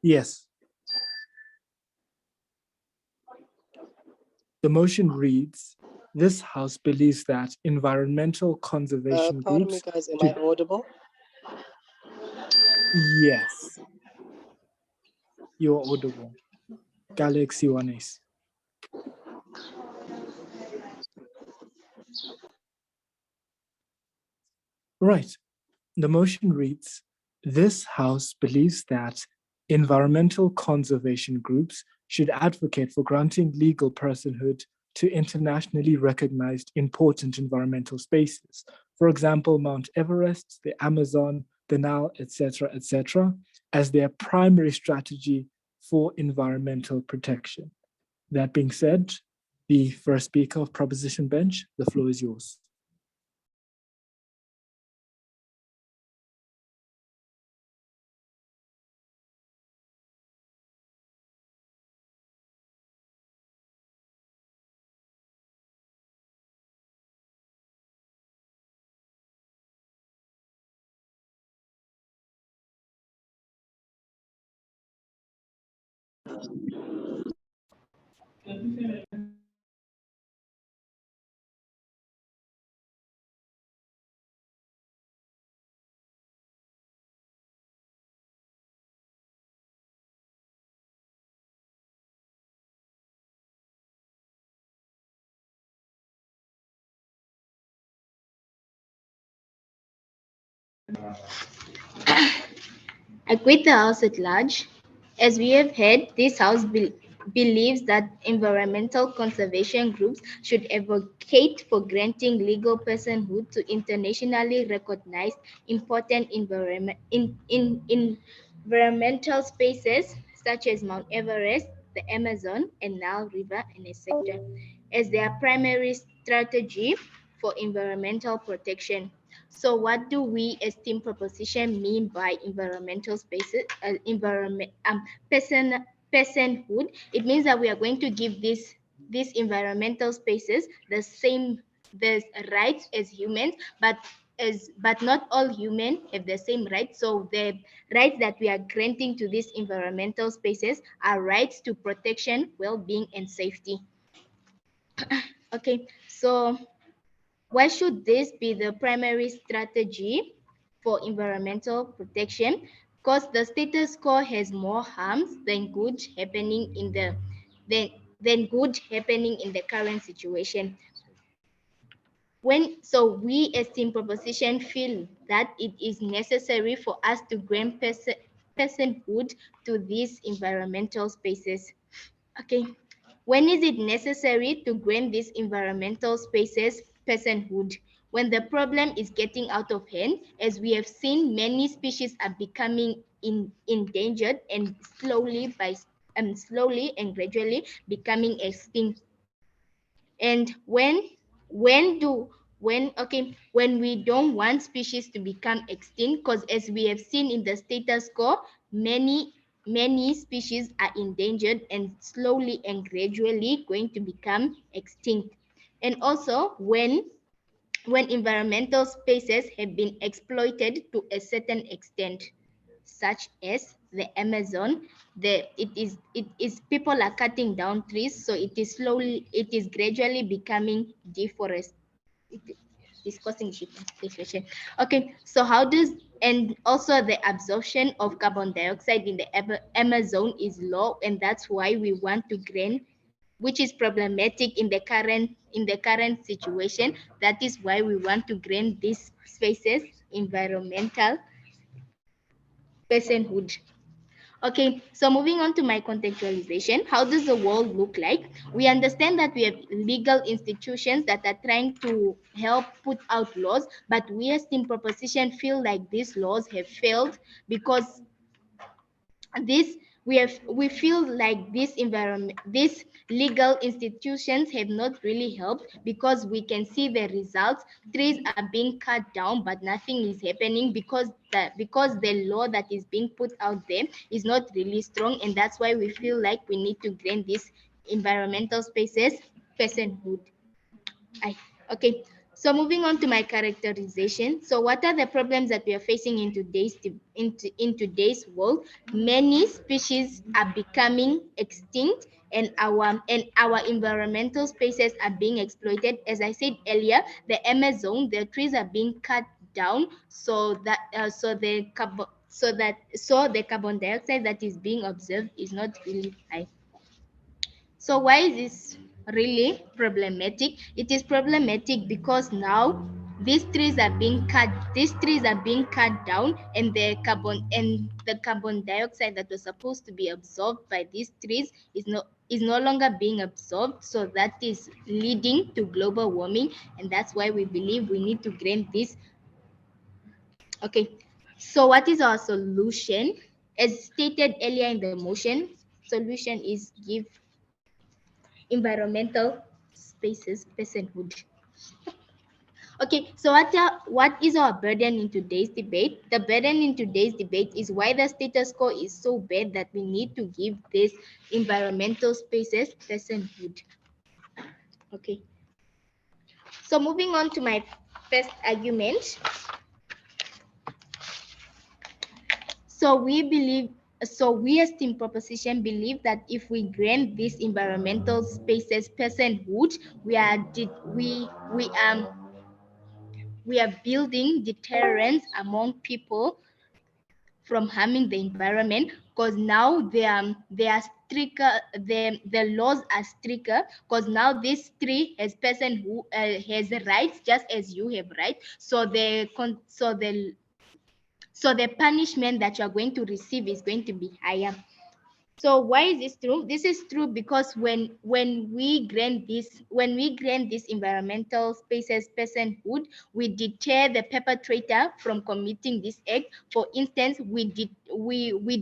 Yes. The motion reads, this House believes that environmental conservation Pardon groups... me, guys, am I audible? Yes. You're audible. Galaxy One Ace. Right. The motion reads, this House believes that environmental conservation groups should advocate for granting legal personhood to internationally recognized important environmental spaces. For example, Mount Everest, the Amazon, the Nile, etc., as their primary strategy for environmental protection. That being said, the first speaker of Proposition Bench, the floor is yours. I quit the House at large. As we have heard, this House believes that environmental conservation groups should advocate for granting legal personhood to internationally recognized important environmental spaces such as Mount Everest, the Amazon, and Nile River, and etc., as their primary strategy for environmental protection. So what do we as team proposition mean by environmental spaces, personhood? It means that we are going to give these environmental spaces the rights as humans, but not all humans have the same rights. So the rights that we are granting to these environmental spaces are rights to protection, well-being, and safety. Okay, so why should this be the primary strategy for environmental protection? Because the status quo has more harms than good happening in the current situation. So we as team proposition feel that it is necessary for us to grant personhood to these environmental spaces. Okay, when is it necessary to grant these environmental spaces personhood? When the problem is getting out of hand, as we have seen, many species are becoming endangered and slowly and gradually becoming extinct. And when we don't want species to become extinct, because as we have seen in the status quo, many species are endangered and slowly and gradually going to become extinct. And also when environmental spaces have been exploited to a certain extent, such as the Amazon, it is people are cutting down trees, so it is gradually becoming deforested. Discussing deforestation. Okay, so and also the absorption of carbon dioxide in the Amazon is low, and that's why we want to grant, which is problematic in the current situation. That is why we want to grant these spaces environmental personhood. Okay, so moving on to my contextualization, how does the world look like? We understand that we have legal institutions that are trying to help put out laws, but we as team proposition feel like these laws have failed because we feel like these legal institutions have not really helped, because we can see the results. Trees are being cut down but nothing is happening because the law that is being put out there is not really strong, and that's why we feel like we need to grant these environmental spaces personhood. Okay, So moving on to my characterization. So what are the problems that we are facing in today's world? Many species are becoming extinct, and our environmental spaces are being exploited. As I said earlier, the Amazon, the trees are being cut down so that the carbon dioxide that is being observed is not really high. So why is this really problematic? It is problematic because now these trees are being cut down, and the carbon dioxide that was supposed to be absorbed by these trees is no longer being absorbed. So that is leading to global warming, and that's why we believe we need to grant this. Okay. So what is our solution? As stated earlier in the motion, solution is give environmental spaces personhood. Okay, so what is our burden in today's debate? The burden in today's debate is why the status quo is so bad that we need to give these environmental spaces personhood. Okay, so moving on to my first argument. We as team proposition believe that if we grant these environmental spaces personhood, we are building deterrence among people from harming the environment, because now they are stricter, the laws are stricter, because now this tree has person who has rights just as you have rights. So the punishment that you are going to receive is going to be higher. So why is this true? This is true because when we grant this environmental spaces personhood, we deter the perpetrator from committing this act. For instance, we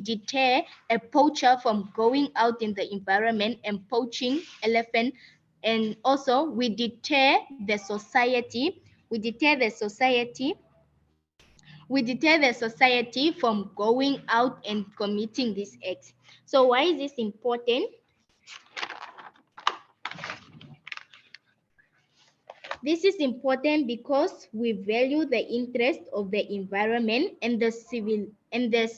deter a poacher from going out in the environment and poaching elephant, and also we deter the society. We deter the society from going out and committing this act. So why is this important? This is important because we value the interest of the environment and the civilization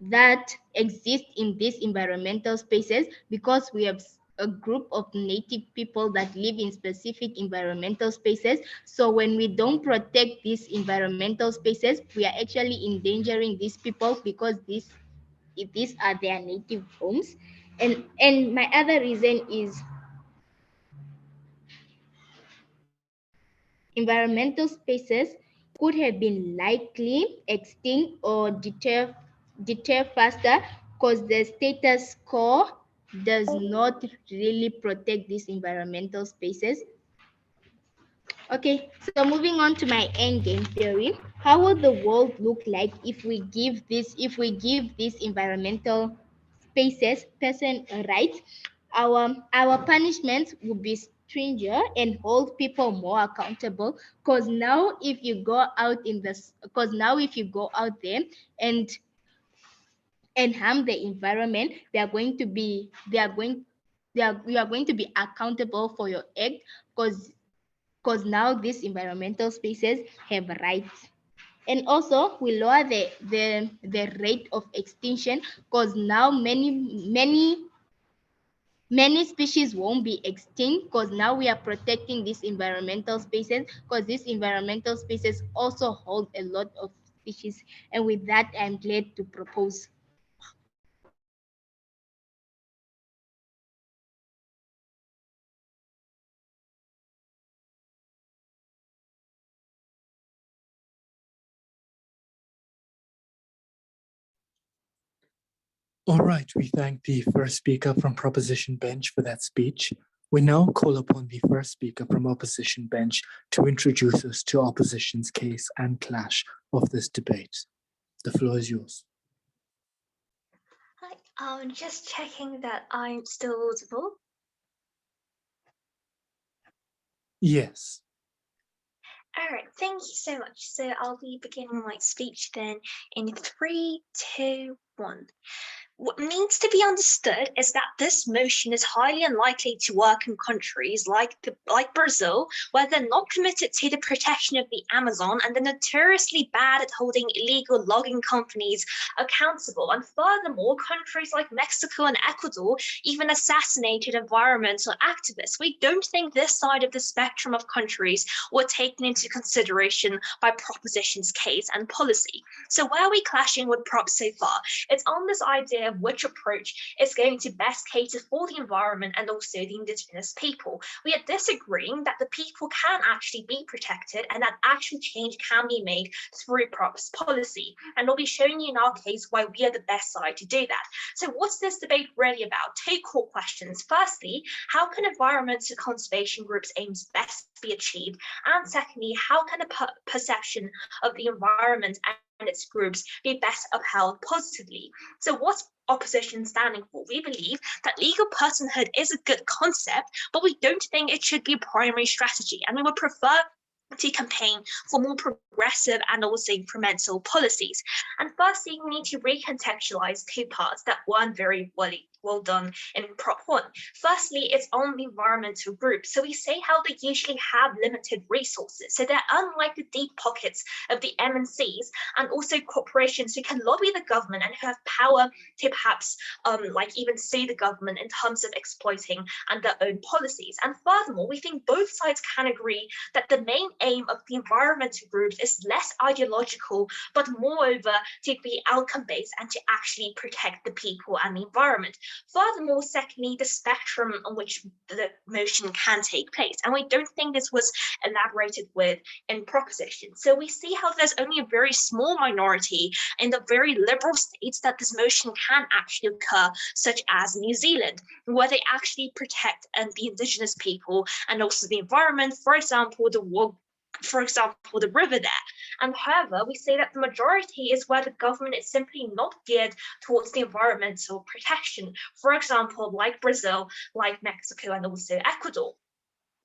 that exist in these environmental spaces, because we have a group of native people that live in specific environmental spaces. So when we don't protect these environmental spaces, we are actually endangering these people, because these are their native homes. And my other reason is environmental spaces could have been likely extinct or deter faster, because the status quo does not really protect these environmental spaces. Okay, so moving on to my end game theory. How would the world look like if we give these environmental spaces person rights? Our punishments would be stringent and hold people more accountable. Because now if you go out there and harm the environment, you are going to be accountable for your act, because now these environmental spaces have rights. And also we lower the rate of extinction, because now many species won't be extinct, because now we are protecting these environmental spaces, because these environmental spaces also hold a lot of species. And with that, I'm glad to propose. All right, we thank the first speaker from Proposition Bench for that speech. We now call upon the first speaker from Opposition Bench to introduce us to opposition's case and clash of this debate. The floor is yours. Hi, I'm just checking that I'm still audible. Yes. All right, thank you so much. So I'll be beginning my speech then in 3, 2, 1. What needs to be understood is that this motion is highly unlikely to work in countries like Brazil, where they're not committed to the protection of the Amazon and they're notoriously bad at holding illegal logging companies accountable. And furthermore, countries like Mexico and Ecuador even assassinated environmental activists. We don't think this side of the spectrum of countries were taken into consideration by Proposition's case and policy. So where are we clashing with Prop so far? It's on this idea of which approach is going to best cater for the environment and also the indigenous people. We are disagreeing that the people can actually be protected and that actual change can be made through Prop's policy. And we'll be showing you in our case why we are the best side to do that. So what's this debate really about? Two core questions. Firstly, how can environmental conservation groups' aims best be achieved? And secondly, how can a perception of the environment and its groups be best upheld positively? So what's opposition standing for? We believe that legal personhood is a good concept, but we don't think it should be a primary strategy, and we would prefer to campaign for more progressive and also incremental policies. And firstly, we need to recontextualize two parts that weren't very well done in Prop 1. Firstly, it's on the environmental groups. So we say how they usually have limited resources. So they're unlike the deep pockets of the MNCs and also corporations who can lobby the government and who have power to perhaps even sue the government in terms of exploiting and their own policies. And furthermore, we think both sides can agree that the main aim of the environmental groups is less ideological, but moreover to be outcome-based and to actually protect the people and the environment. Furthermore, secondly, the spectrum on which the motion can take place. And we don't think this was elaborated with in Proposition. So we see how there's only a very small minority in the very liberal states that this motion can actually occur, such as New Zealand, where they actually protect the indigenous people and also the environment. For example, the river there. And however, we say that the majority is where the government is simply not geared towards the environmental protection. For example, like Brazil, like Mexico, and also Ecuador.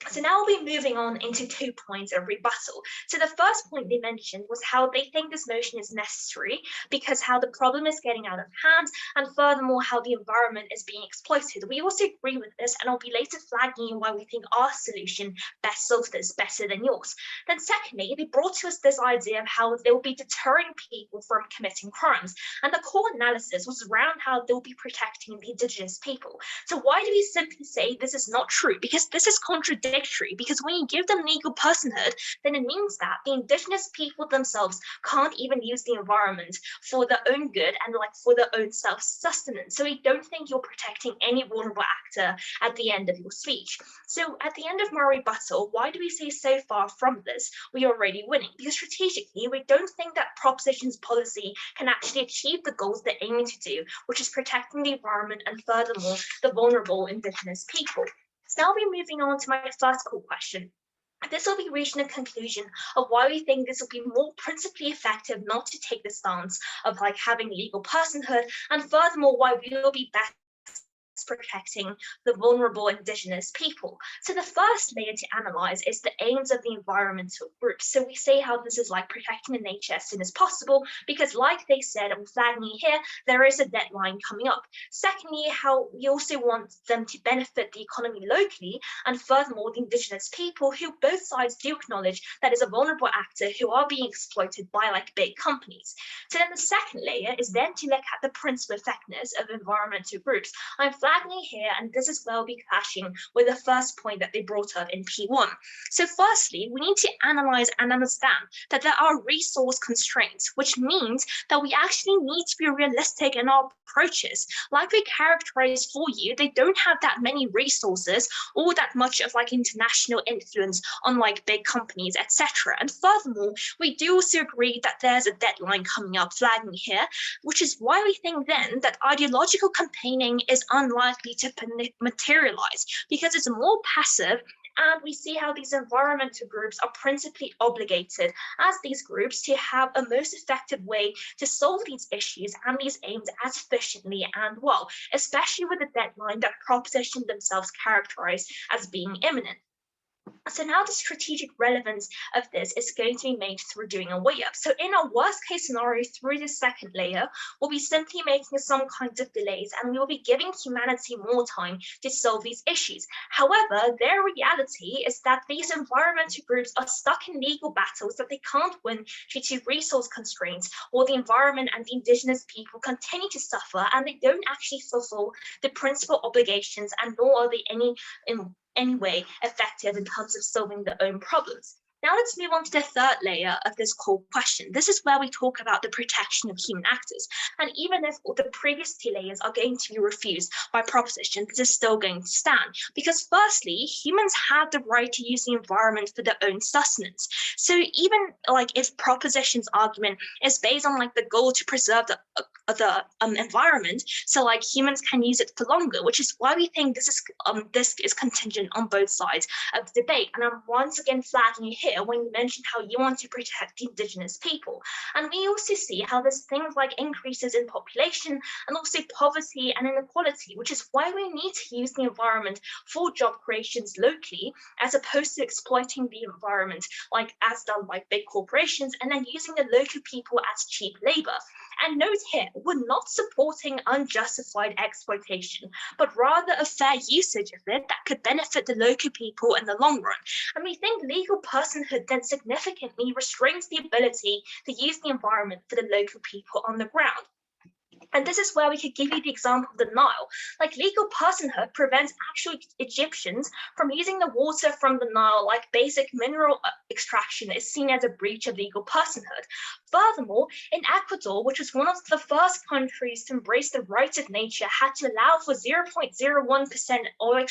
So now we'll be moving on into 2 points of rebuttal. So the first point they mentioned was how they think this motion is necessary because how the problem is getting out of hand, and furthermore, how the environment is being exploited. We also agree with this, and I'll be later flagging you why we think our solution best solves this better than yours. Then secondly, they brought to us this idea of how they will be deterring people from committing crimes. And the core analysis was around how they'll be protecting the indigenous people. So why do we simply say this is not true? Because this is contradictory. Because when you give them legal personhood, then it means that the indigenous people themselves can't even use the environment for their own good and for their own self-sustenance. So we don't think you're protecting any vulnerable actor at the end of your speech. So at the end of my rebuttal, why do we say so far from this we are already winning? Because strategically, we don't think that Proposition's policy can actually achieve the goals they're aiming to do, which is protecting the environment and furthermore, the vulnerable indigenous people. So now we're moving on to my first core question. This will be reaching a conclusion of why we think this will be more principally effective not to take the stance of having legal personhood, and furthermore why we will be best protecting the vulnerable indigenous people. So the first layer to analyze is the aims of the environmental groups. So we say how this is protecting the nature as soon as possible, because like they said, I'm flagging here, there is a deadline coming up. Secondly, how we also want them to benefit the economy locally, and furthermore, the indigenous people, who both sides do acknowledge that is a vulnerable actor who are being exploited by big companies. So then the second layer is then to look at the principal effectiveness of environmental groups. I'm flagging here, and this is where we'll be clashing with the first point that they brought up in P1. So firstly, we need to analyze and understand that there are resource constraints, which means that we actually need to be realistic in our approaches. Like we characterized for you, they don't have that many resources or that much of international influence on big companies, etc. And furthermore, we do also agree that there's a deadline coming up, flagging here, which is why we think then that ideological campaigning is unlikely to materialize because it's more passive. And we see how these environmental groups are principally obligated as these groups to have a most effective way to solve these issues and these aims as efficiently and well, especially with the deadline that Proposition themselves characterize as being imminent. So now the strategic relevance of this is going to be made through doing a way up. So in our worst case scenario, through the second layer, we'll be simply making some kinds of delays, and we will be giving humanity more time to solve these issues. However, their reality is that these environmental groups are stuck in legal battles that they can't win due to resource constraints, or the environment and the indigenous people continue to suffer, and they don't actually fulfill the principal obligations, and nor are they any way effective in terms of solving their own problems. Now let's move on to the third layer of this core question. This is where we talk about the protection of human actors. And even if the previous two layers are going to be refused by proposition, this is still going to stand. Because firstly, humans have the right to use the environment for their own sustenance. So even like if proposition's argument is based on like the goal to preserve the environment, so like humans can use it for longer, which is why we think this is contingent on both sides of the debate. And I'm once again flagging you here when you mentioned how you want to protect the indigenous people. And we also see how there's things like increases in population and also poverty and inequality, which is why we need to use the environment for job creations locally, as opposed to exploiting the environment like as done by big corporations and then using the local people as cheap labor. And note here, we're not supporting unjustified exploitation, but rather a fair usage of it that could benefit the local people in the long run. And we think legal personhood then significantly restrains the ability to use the environment for the local people on the ground. And this is where we could give you the example of the Nile. Like legal personhood prevents actual Egyptians from using the water from the Nile, like basic mineral extraction is seen as a breach of legal personhood. Furthermore, in Ecuador, which was one of the first countries to embrace the rights of nature, had to allow for 0.01% oil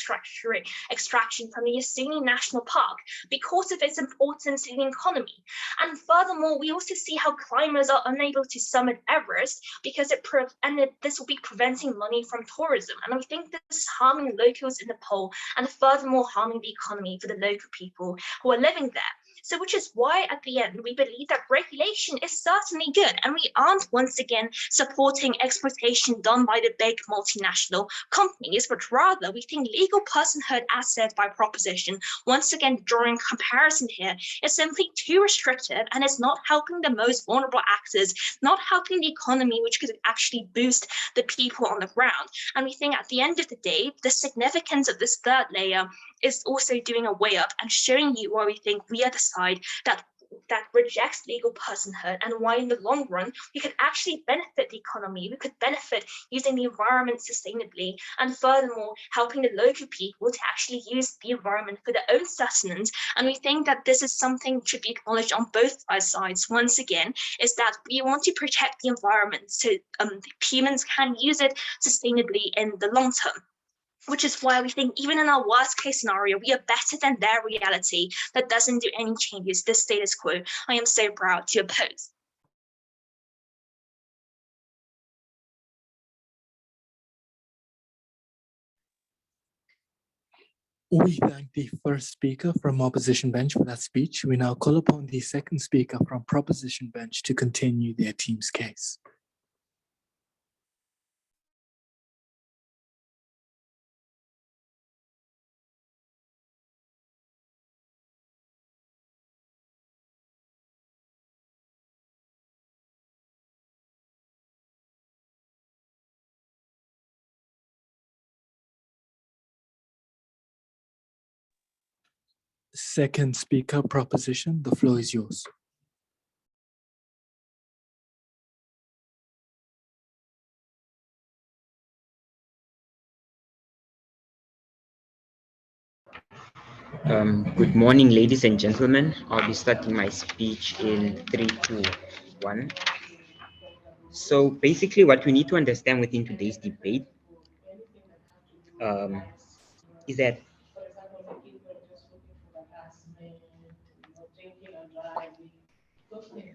extraction from the Yasuni National Park because of its importance in the economy. And furthermore, we also see how climbers are unable to summit Everest because this will be preventing money from tourism. And we think this is harming locals in Nepal and furthermore harming the economy for the local people who are living there. So which is why at the end, we believe that regulation is certainly good, and we aren't once again supporting exploitation done by the big multinational companies, but rather we think legal personhood as said by proposition, once again drawing comparison here, is simply too restrictive and is not helping the most vulnerable actors, not helping the economy, which could actually boost the people on the ground. And we think at the end of the day, the significance of this third layer is also doing a way up and showing you why we think we are the side that rejects legal personhood, and why in the long run we could actually benefit the economy, we could benefit using the environment sustainably, and furthermore helping the local people to actually use the environment for their own sustenance. And we think that this is something that should be acknowledged on both sides once again, is that we want to protect the environment so humans can use it sustainably in the long term. Which is why we think even in our worst case scenario, we are better than their reality that doesn't do any changes, this status quo I am so proud to oppose. We thank the first speaker from Opposition Bench for that speech. We now call upon the second speaker from Proposition Bench to continue their team's case. Second speaker, Proposition, the floor is yours. Good morning, ladies and gentlemen. I'll be starting my speech in 3, 2, 1. So basically what we need to understand within today's debate is that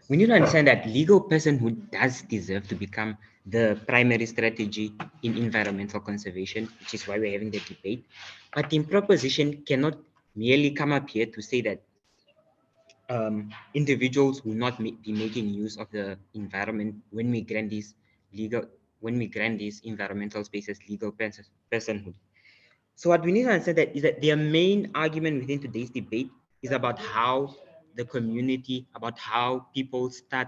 we need to understand that legal personhood does deserve to become the primary strategy in environmental conservation, which is why we're having the debate. But the proposition cannot merely come up here to say that individuals will not be making use of the environment when we grant these environmental spaces legal personhood. So what we need to understand that is that their main argument within today's debate is about how the community, about how people start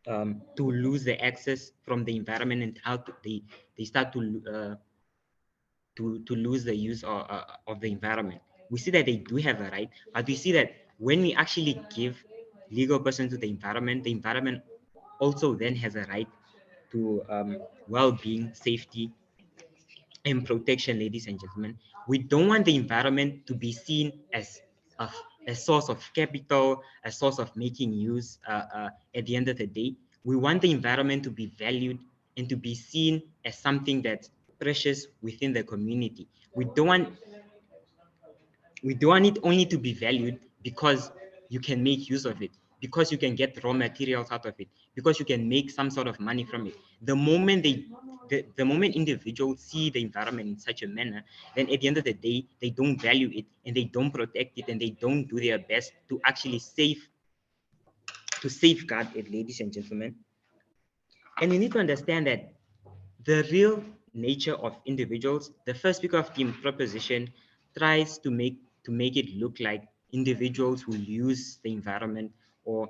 to lose the access from the environment, and how they start to lose the use of the environment. We see that they do have a right, but we see that when we actually give legal person to the environment also then has a right to well-being, safety, and protection, ladies and gentlemen. We don't want the environment to be seen as a source of capital, a source of making use at the end of the day. We want the environment to be valued and to be seen as something that's precious within the community. We don't want it only to be valued because you can make use of it, because you can get raw materials out of it, because you can make some sort of money from it. The moment individuals see the environment in such a manner, then at the end of the day, they don't value it and they don't protect it and they don't do their best to actually safeguard it, ladies and gentlemen. And you need to understand that the real nature of individuals, the first speaker of the proposition tries to make it look like individuals will use the environment or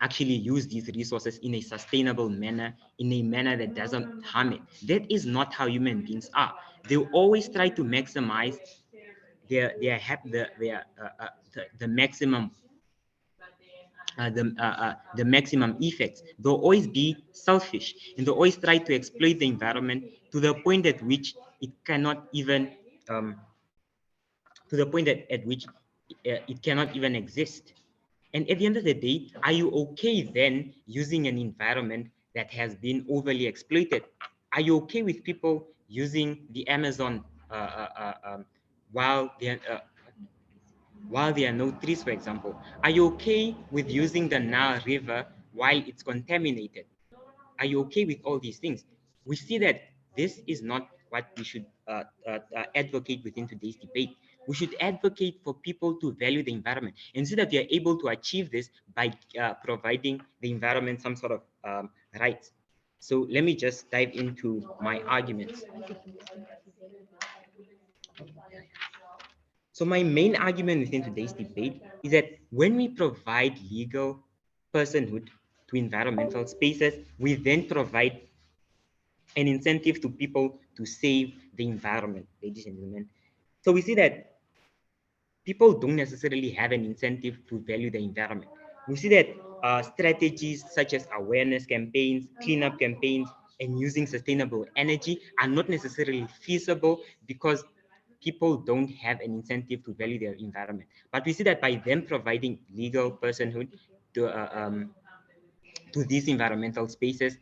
actually use these resources in a sustainable manner, in a manner that doesn't harm it. That is not how human beings are. They always try to maximize the maximum the maximum effects. They'll always be selfish and they'll always try to exploit the environment to the point at which it cannot even it cannot even exist. And at the end of the day, are you okay then using an environment that has been overly exploited? Are you okay with people using the Amazon while there are no trees, for example? Are you okay with using the Nile River while it's contaminated? Are you okay with all these things? We see that this is not what we should advocate within today's debate. We should advocate for people to value the environment and see that we are able to achieve this by providing the environment some sort of rights. So let me just dive into my arguments. So my main argument within today's debate is that when we provide legal personhood to environmental spaces, we then provide an incentive to people to save the environment, ladies and gentlemen. So we see that people don't necessarily have an incentive to value the environment. We see that strategies such as awareness campaigns, cleanup campaigns, and using sustainable energy are not necessarily feasible because people don't have an incentive to value their environment. But we see that by them providing legal personhood to these environmental spaces,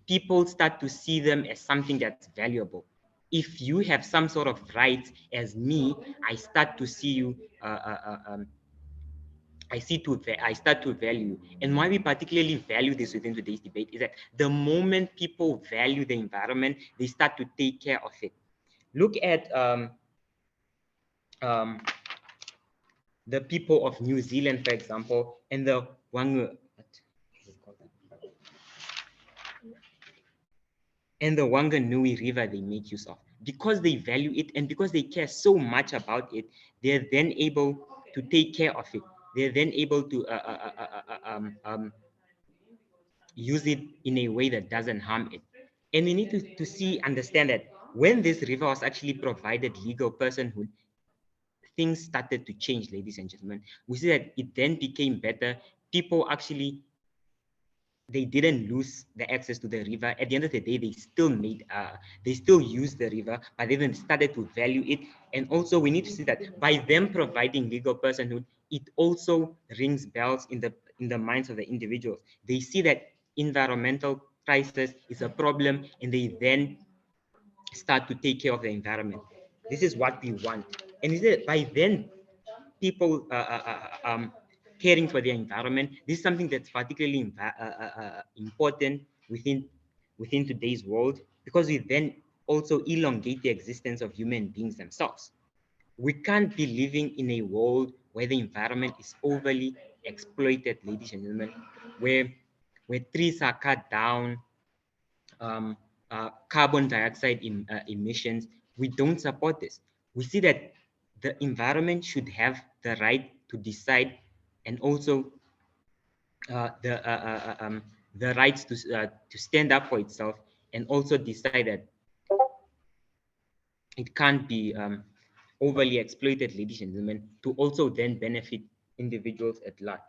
people start to see them as something that's valuable. If you have some sort of rights as me, I start to see you. I start to value. And why we particularly value this within today's debate is that the moment people value the environment, they start to take care of it. Look at the people of New Zealand, for example, and the Wanganui River they make use of. Because they value it and because they care so much about it, they're then able to take care of it. They're then able to use it in a way that doesn't harm it. And we need to understand that when this river was actually provided legal personhood, things started to change, ladies and gentlemen. We see that it then became better. People actually, they didn't lose the access to the river. At the end of the day, they still use the river, but they then started to value it. And also we need to see that by them providing legal personhood, it also rings bells in the minds of the individuals. They see that environmental crisis is a problem and they then start to take care of the environment. This is what we want. And is it by then people caring for the environment? This is something that's particularly important within today's world, because we then also elongate the existence of human beings themselves. We can't be living in a world where the environment is overly exploited, ladies and gentlemen, where trees are cut down, carbon dioxide emissions we don't support this. We see that the environment should have the right to decide, and also the rights to stand up for itself, and also decide that it can't be overly exploited, ladies and gentlemen, to also then benefit individuals at large.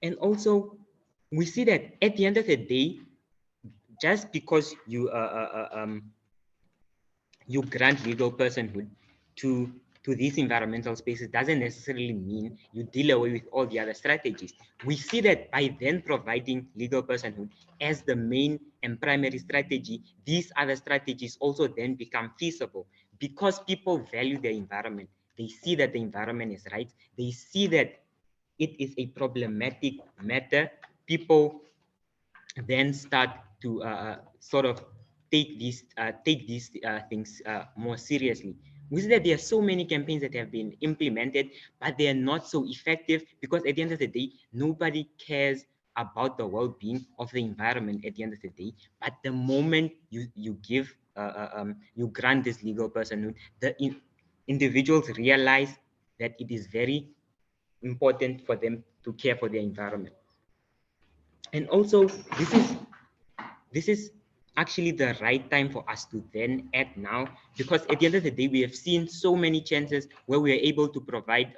And also, we see that at the end of the day, just because you grant legal personhood to these environmental spaces doesn't necessarily mean you deal away with all the other strategies. We see that by then providing legal personhood as the main and primary strategy, these other strategies also then become feasible because people value the environment. They see that the environment is right. They see that it is a problematic matter. People then start to sort of take these things more seriously. We see that there are so many campaigns that have been implemented, but they are not so effective because at the end of the day, nobody cares about the well-being of the environment at the end of the day. But the moment you grant this legal personhood, individuals realize that it is very important for them to care for their environment. And also, this is actually the right time for us to then act now, because at the end of the day, we have seen so many chances where we are able to provide,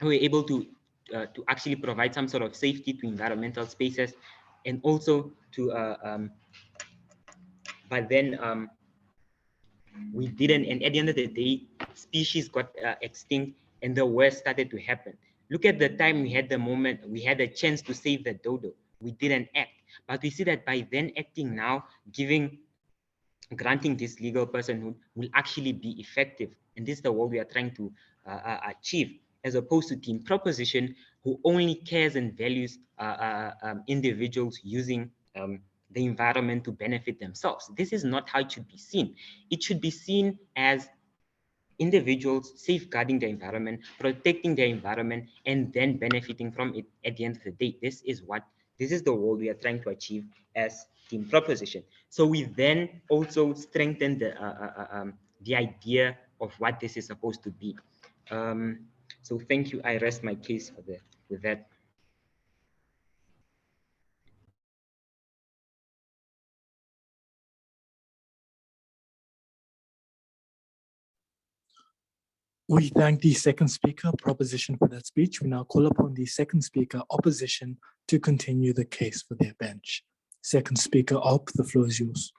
to actually provide some sort of safety to environmental spaces, and also to, but then we didn't, and at the end of the day, species got extinct and the worst started to happen. Look at the time we had a chance to save the dodo. We didn't act, but we see that by then acting now, granting this legal personhood will actually be effective. And this is the world we are trying to achieve, as opposed to team proposition, who only cares and values individuals using the environment to benefit themselves. This is not how it should be seen. It should be seen as individuals safeguarding the environment, protecting the environment, and then benefiting from it at the end of the day. This is the world we are trying to achieve as team proposition. So we then also strengthen the idea of what this is supposed to be. So thank you. I rest my case with that. We thank the second speaker, proposition, for that speech. We now call upon the second speaker, opposition, to continue the case for their bench. Second speaker, op, the floor is yours.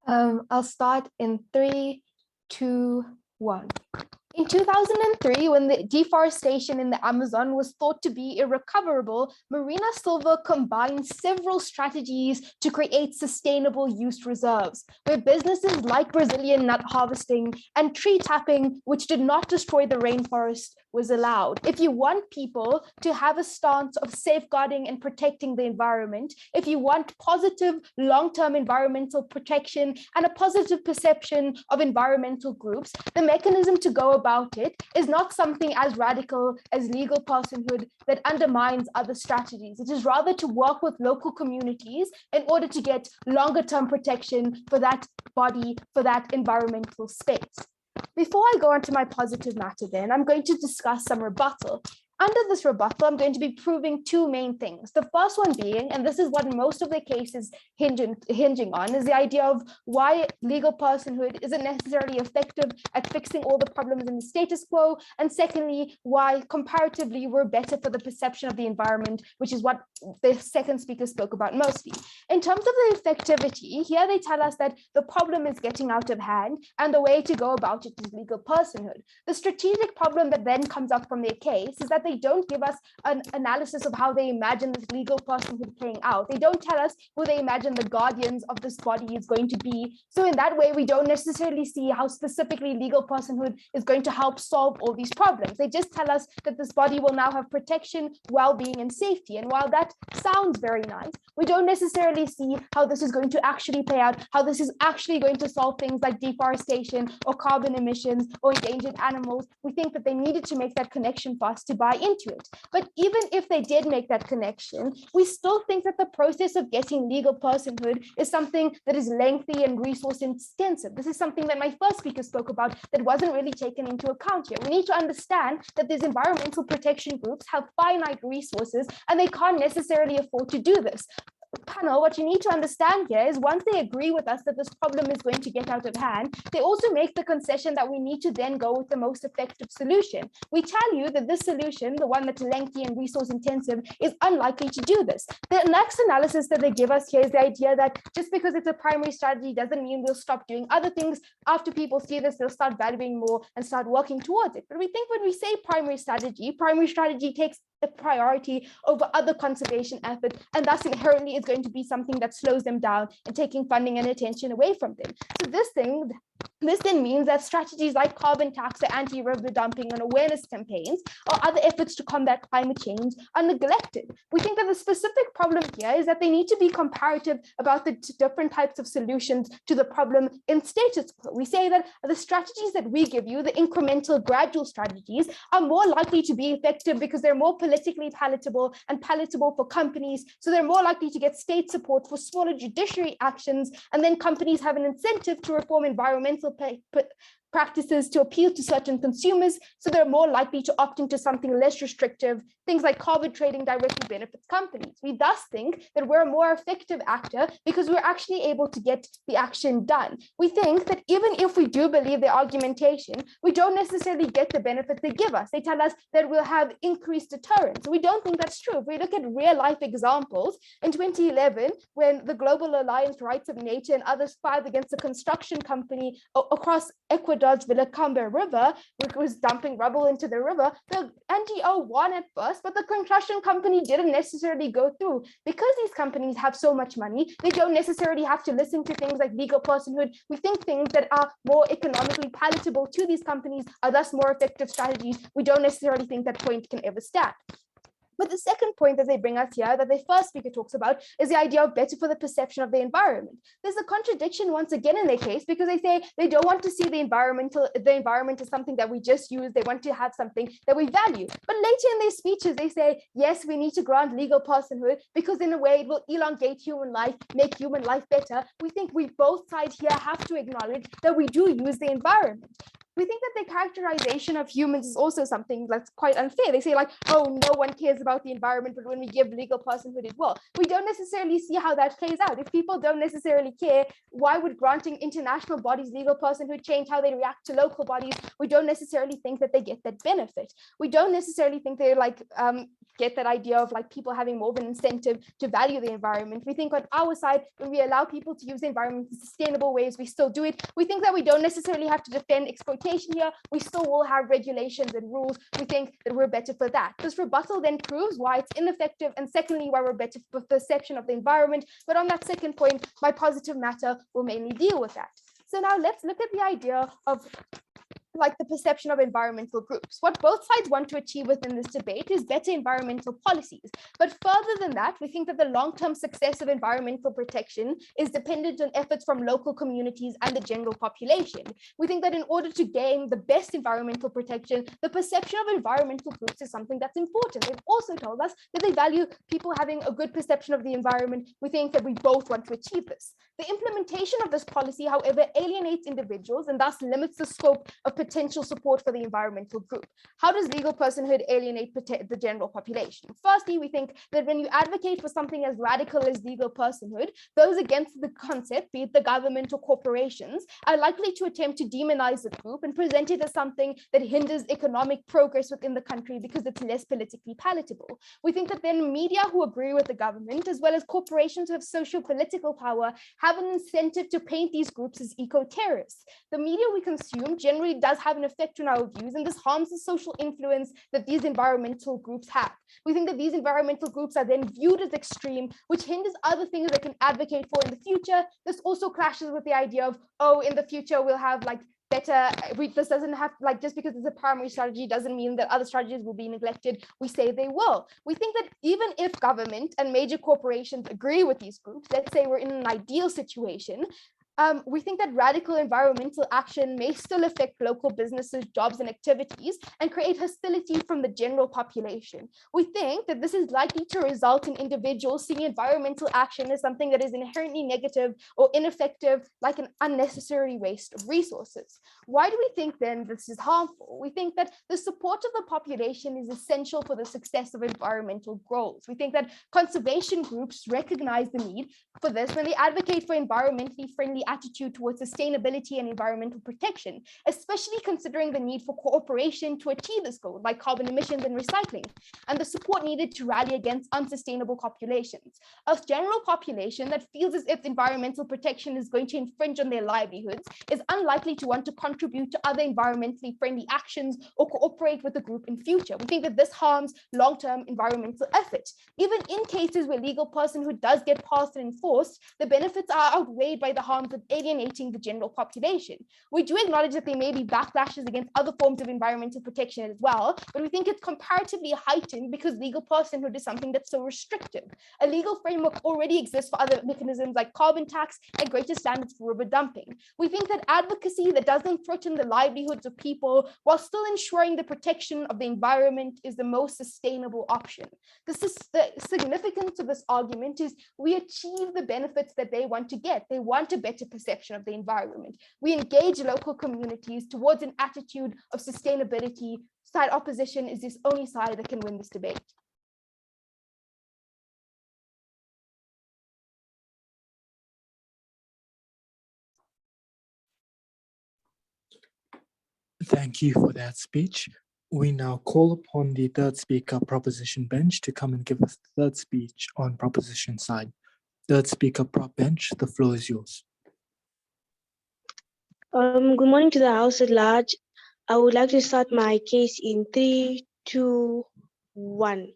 I'll start in 3, 2, 1. In 2003, when the deforestation in the Amazon was thought to be irrecoverable, Marina Silva combined several strategies to create sustainable use reserves, where businesses like Brazilian nut harvesting and tree tapping, which did not destroy the rainforest, was allowed. If you want people to have a stance of safeguarding and protecting the environment, if you want positive long-term environmental protection and a positive perception of environmental groups, the mechanism to go about it is not something as radical as legal personhood that undermines other strategies. It is rather to work with local communities in order to get longer-term protection for that body, for that environmental space. Before I go on to my positive matter then, I'm going to discuss some rebuttal. Under this rebuttal, I'm going to be proving two main things. The first one being, and this is what most of the cases hinging on, is the idea of why legal personhood isn't necessarily effective at fixing all the problems in the status quo. And secondly, why comparatively we're better for the perception of the environment, which is what the second speaker spoke about mostly. In terms of the effectivity, here they tell us that the problem is getting out of hand and the way to go about it is legal personhood. The strategic problem that then comes up from their case is that they don't give us an analysis of how they imagine this legal personhood playing out. They don't tell us who they imagine the guardians of this body is going to be. So in that way, we don't necessarily see how specifically legal personhood is going to help solve all these problems. They just tell us that this body will now have protection, well-being, and safety. And while that sounds very nice, we don't necessarily see how this is going to actually play out, how this is actually going to solve things like deforestation or carbon emissions or endangered animals. We think that they needed to make that connection for us to buy into it. But even if they did make that connection, we still think that the process of getting legal personhood is something that is lengthy and resource intensive. This is something that my first speaker spoke about that wasn't really taken into account here. We need to understand that these environmental protection groups have finite resources and they can't necessarily afford to do this. Panel, what you need to understand here is once they agree with us that this problem is going to get out of hand, they also make the concession that we need to then go with the most effective solution. We tell you that this solution, the one that's lengthy and resource intensive, is unlikely to do this. The next analysis that they give us here is the idea that just because it's a primary strategy doesn't mean we'll stop doing other things. After people see this, they'll start valuing more and start working towards it. But we think when we say primary strategy takes the priority over other conservation efforts, and thus inherently is going to be something that slows them down and taking funding and attention away from them. So this then means that strategies like carbon tax or anti-river dumping and awareness campaigns or other efforts to combat climate change are neglected. We think that the specific problem here is that they need to be comparative about the different types of solutions to the problem in status quo. We say that the strategies that we give you, the incremental gradual strategies, are more likely to be effective because they're more politically palatable and palatable for companies. So they're more likely to get state support for smaller judiciary actions, and then companies have an incentive to reform environmental practices to appeal to certain consumers, so they're more likely to opt into something less restrictive. Things like carbon trading directly benefits companies. We thus think that we're a more effective actor because we're actually able to get the action done. We think that even if we do believe the argumentation, we don't necessarily get the benefits they give us. They tell us that we'll have increased deterrence. We don't think that's true. If we look at real life examples, in 2011, when the Global Alliance Rights of Nature and others filed against a construction company across Ecuador's Vilcabamba River, which was dumping rubble into the river, the NGO won at first, but the construction company didn't necessarily go through. Because these companies have so much money, they don't necessarily have to listen to things like legal personhood. We think things that are more economically palatable to these companies are thus more effective strategies. We don't necessarily think that point can ever stand. But the second point that they bring us here, that the first speaker talks about, is the idea of better for the perception of the environment. There's a contradiction once again in their case, because they say they don't want to see the environment as something that we just use. They want to have something that we value. But later in their speeches, they say, yes, we need to grant legal personhood because in a way it will elongate human life, make human life better. We think we both sides here have to acknowledge that we do use the environment. We think that the characterization of humans is also something that's quite unfair. They say like, oh, no one cares about the environment, but when we give legal personhood, it will. We don't necessarily see how that plays out. If people don't necessarily care, why would granting international bodies legal personhood change how they react to local bodies? We don't necessarily think that they get that benefit. We don't necessarily think they get that idea of like people having more of an incentive to value the environment. We think on our side, when we allow people to use the environment in sustainable ways, we still do it. We think that we don't necessarily have to defend exploitation here. We still will have regulations and rules. We think that we're better for that. This rebuttal then proves why it's ineffective, and secondly, why we're better for perception of the environment. But on that second point, my positive matter will mainly deal with that. So now let's look at the idea of like the perception of environmental groups. What both sides want to achieve within this debate is better environmental policies. But further than that, we think that the long-term success of environmental protection is dependent on efforts from local communities and the general population. We think that in order to gain the best environmental protection, the perception of environmental groups is something that's important. They've also told us that they value people having a good perception of the environment. We think that we both want to achieve this. The implementation of this policy, however, alienates individuals and thus limits the scope of potential support for the environmental group. How does legal personhood alienate the general population? Firstly, we think that when you advocate for something as radical as legal personhood, those against the concept, be it the government or corporations, are likely to attempt to demonize the group and present it as something that hinders economic progress within the country because it's less politically palatable. We think that then media who agree with the government, as well as corporations who have social political power, have an incentive to paint these groups as eco-terrorists. The media we consume generally does have an effect on our views, and this harms the social influence that these environmental groups have. We think that these environmental groups are then viewed as extreme, which hinders other things they can advocate for in the future. This also clashes with the idea of, oh, in the future we'll have like better, this doesn't have, like, just because it's a primary strategy doesn't mean that other strategies will be neglected. We say they will. We think that even if government and major corporations agree with these groups, let's say we're in an ideal situation, We think that radical environmental action may still affect local businesses, jobs, and activities and create hostility from the general population. We think that this is likely to result in individuals seeing environmental action as something that is inherently negative or ineffective, like an unnecessary waste of resources. Why do we think then this is harmful? We think that the support of the population is essential for the success of environmental goals. We think that conservation groups recognize the need for this when they advocate for environmentally friendly attitude towards sustainability and environmental protection, especially considering the need for cooperation to achieve this goal, like carbon emissions and recycling, and the support needed to rally against unsustainable populations. A general population that feels as if environmental protection is going to infringe on their livelihoods is unlikely to want to contribute to other environmentally friendly actions or cooperate with the group in future. We think that this harms long-term environmental effort. Even in cases where legal personhood does get passed and enforced, the benefits are outweighed by the harms of alienating the general population. We do acknowledge that there may be backlashes against other forms of environmental protection as well, but we think it's comparatively heightened because legal personhood is something that's so restrictive. A legal framework already exists for other mechanisms like carbon tax and greater standards for river dumping. We think that advocacy that doesn't threaten the livelihoods of people while still ensuring the protection of the environment is the most sustainable option. The significance of this argument is we achieve the benefits that they want to get. They want a better perception of the environment. We engage local communities towards an attitude of sustainability. Side opposition is this only side that can win this debate. Thank you for that speech. We now call upon the third speaker, Proposition Bench, to come and give us the third speech on Proposition side. Third speaker, Prop Bench, the floor is yours. Good morning to the House at large. I would like to start my case in 3, 2, 1.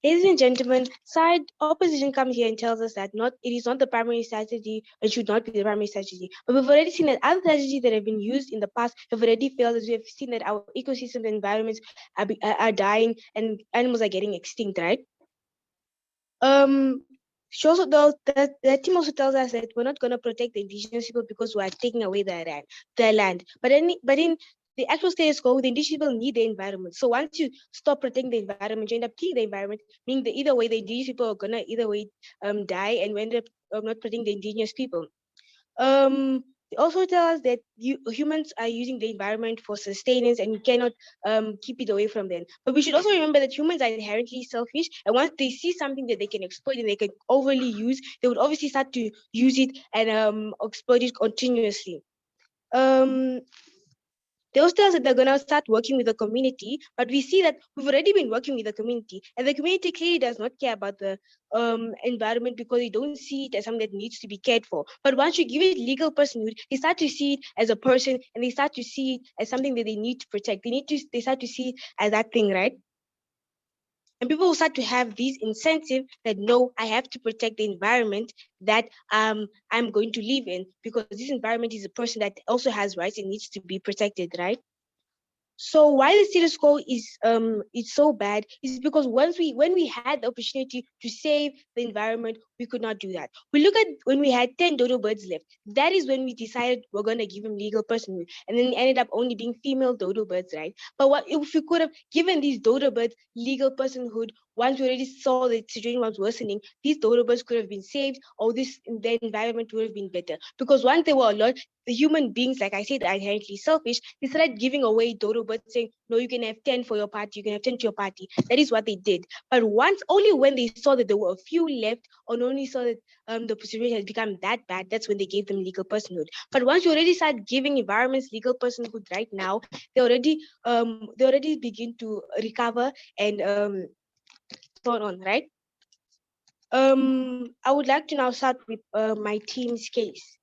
Ladies and gentlemen, side opposition comes here and tells us that it is not the primary strategy, it should not be the primary strategy. But we've already seen that other strategies that have been used in the past have already failed, as we have seen that our ecosystems and environments are dying and animals are getting extinct, right? She also that team also tells us that we're not going to protect the indigenous people because we are taking away their land. But in the actual status quo, the indigenous people need the environment. So once you stop protecting the environment, you end up killing the environment, meaning that either way the indigenous people are gonna die, and we end up not protecting the indigenous people. They also tell us that humans are using the environment for sustenance and we cannot keep it away from them. But we should also remember that humans are inherently selfish, and once they see something that they can exploit and they can overly use, they would obviously start to use it and exploit it continuously. They also tell us that they're going to start working with the community, but we see that we've already been working with the community, and the community clearly does not care about the environment because they don't see it as something that needs to be cared for. But once you give it legal personhood, they start to see it as a person, and they start to see it as something that they need to protect. They start to see it as that thing, right? And people will start to have these incentive that, no, I have to protect the environment that I'm going to live in, because this environment is a person that also has rights and needs to be protected, right? So why the status quo is it's so bad is because when we had the opportunity to save the environment, we could not do that. We look at when we had 10 dodo birds left. That is when we decided we're going to give them legal personhood, and then it ended up only being female dodo birds, right? But what if we could have given these dodo birds legal personhood once we already saw the situation was worsening? These dodo birds could have been saved, or the environment would have been better. Because once they were alert, the human beings, like I said, are inherently selfish. They started giving away dodo birds, saying, no, you can have 10 for your party, you can have 10 to your party. That is what they did. But only when they saw that there were a few left, or only saw that the situation has become that bad, that's when they gave them legal personhood. But once you already start giving environments legal personhood right now, they already begin to recover and so on, right? I would like to now start with my team's case.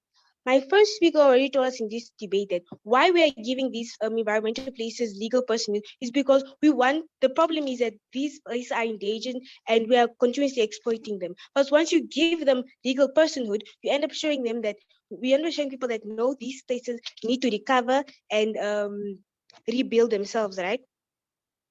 My first speaker already told us in this debate that why we are giving these environmental places legal personhood is because the problem is that these places are endangered and we are continuously exploiting them. But once you give them legal personhood, you end up showing people that no, these places need to recover and rebuild themselves, right?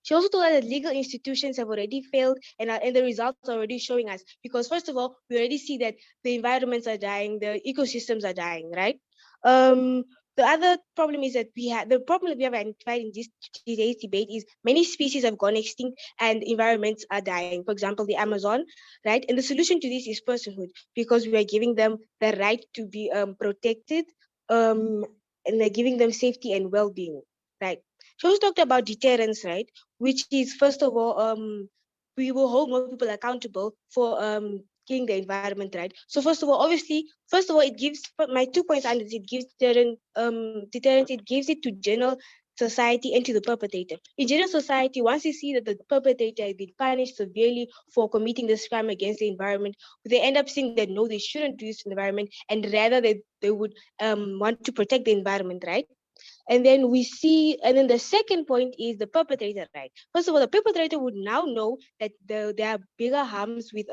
She also told us that legal institutions have already failed and the results are already showing us. Because first of all, we already see that the environments are dying, the ecosystems are dying, right? The other problem is that the problem that we have identified in today's debate is many species have gone extinct and environments are dying. For example, the Amazon, right? And the solution to this is personhood, because we are giving them the right to be protected, and they're giving them safety and well-being, right? She also talked about deterrence, right? Which is, first of all, we will hold more people accountable for killing the environment, right? So first of all, obviously, first of all, it gives, my 2 points on this, it gives deterrence, it gives it to general society and to the perpetrator. In general society, once you see that the perpetrator has been punished severely for committing this crime against the environment, they end up saying that no, they shouldn't do this to the environment, and rather they would want to protect the environment, right? And then we see, and then the second point is the perpetrator, right? First of all, the perpetrator would now know that there are bigger harms with